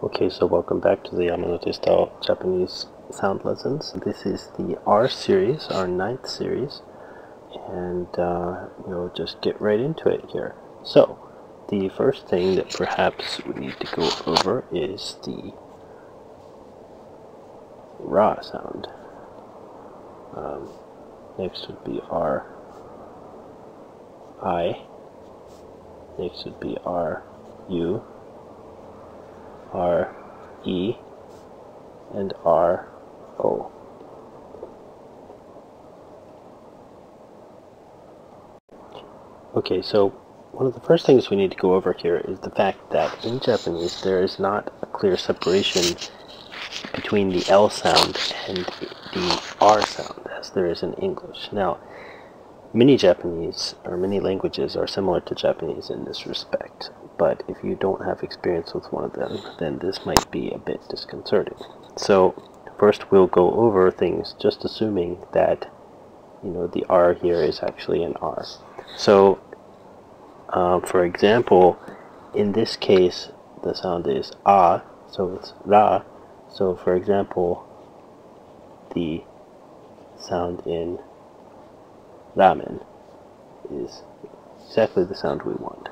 Okay, so welcome back to the Yamanote style Japanese sound lessons. This is the R series, our 9th series, and we'll just get right into it here. So, the first thing that perhaps we need to go over is the Ra sound. Next would be R I. Next would be R U. R E and R O. Okay, so one of the first things we need to go over here is the fact that in Japanese there is not a clear separation between the L sound and the R sound as there is in English. Now, many Japanese or many languages are similar to Japanese in this respect, but if you don't have experience with one of them, then this might be a bit disconcerting. So first we'll go over things just assuming that the R here is actually an R. So for example, in this case the sound is A, so it's Ra. So for example, the sound in ramen is exactly the sound we want.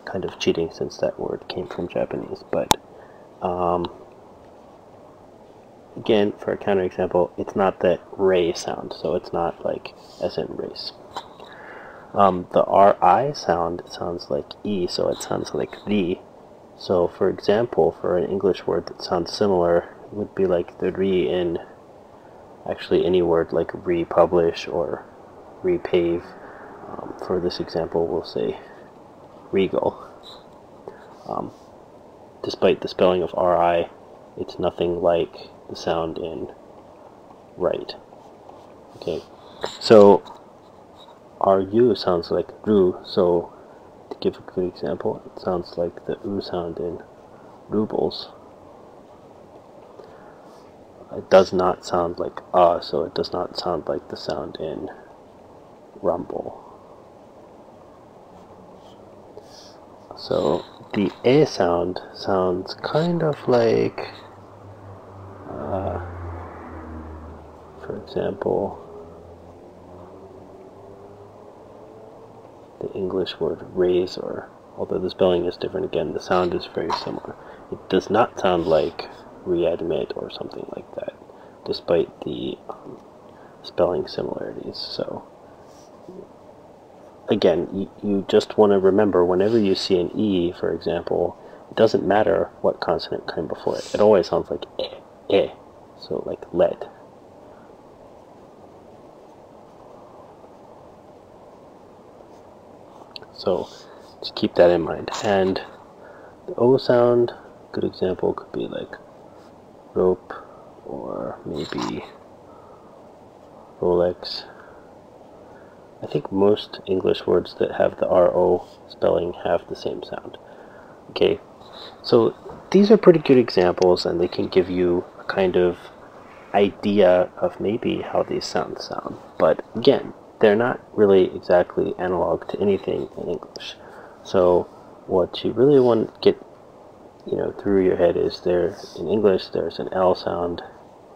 Kind of cheating since that word came from Japanese, but again, for a counterexample, it's not the ray sound, so it's not like as in race. The RI sound sounds like E, so it sounds like ri. So for example, for an English word that sounds similar, it would be like the ri in actually any word like republish or repave. For this example, we'll say regal. Despite the spelling of RI, it's nothing like the sound in right. Okay, so RU sounds like ru, so to give a good example, it sounds like the U sound in rubles. It does not sound like so it does not sound like the sound in rumble. So the A sound sounds kind of like, for example, the English word razor. Although the spelling is different again, the sound is very similar. It does not sound like readmit or something like that, despite the spelling similarities. So again, you just want to remember whenever you see an E, for example, it doesn't matter what consonant came before it. It always sounds like eh. So like lead. So just keep that in mind. And the O sound, good example could be like rope or maybe Rolex. I think most English words that have the RO spelling have the same sound. Okay, so these are pretty good examples, and they can give you a kind of idea of maybe how these sounds sound. But again, they're not really exactly analog to anything in English. So what you really want to get through your head is in English there's an L sound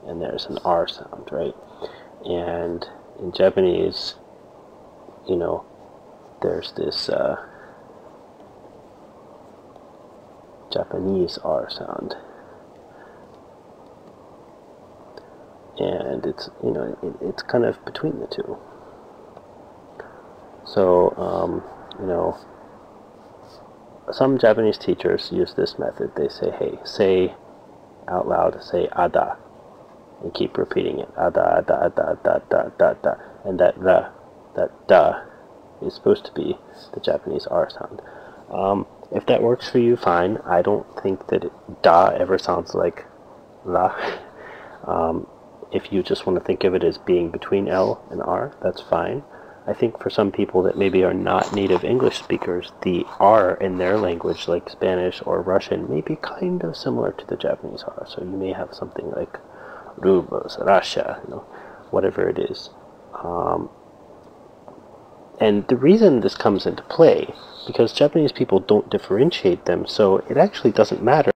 and there's an R sound, right? And in Japanese, there's this Japanese R sound, and it's it's kind of between the two. So some Japanese teachers use this method. They say, hey, say out loud, say ada, and keep repeating it, ada, ada, ada, ada, ada, ada, ada, and that ra, that da, is supposed to be the Japanese R sound. If that works for you, fine. I don't think that da ever sounds like la. If you just want to think of it as being between L and R, that's fine. I think for some people that maybe are not native English speakers, the R in their language, like Spanish or Russian, may be kind of similar to the Japanese R. So you may have something like rubles, Russia, whatever it is. And the reason this comes into play, because Japanese people don't differentiate them, so it actually doesn't matter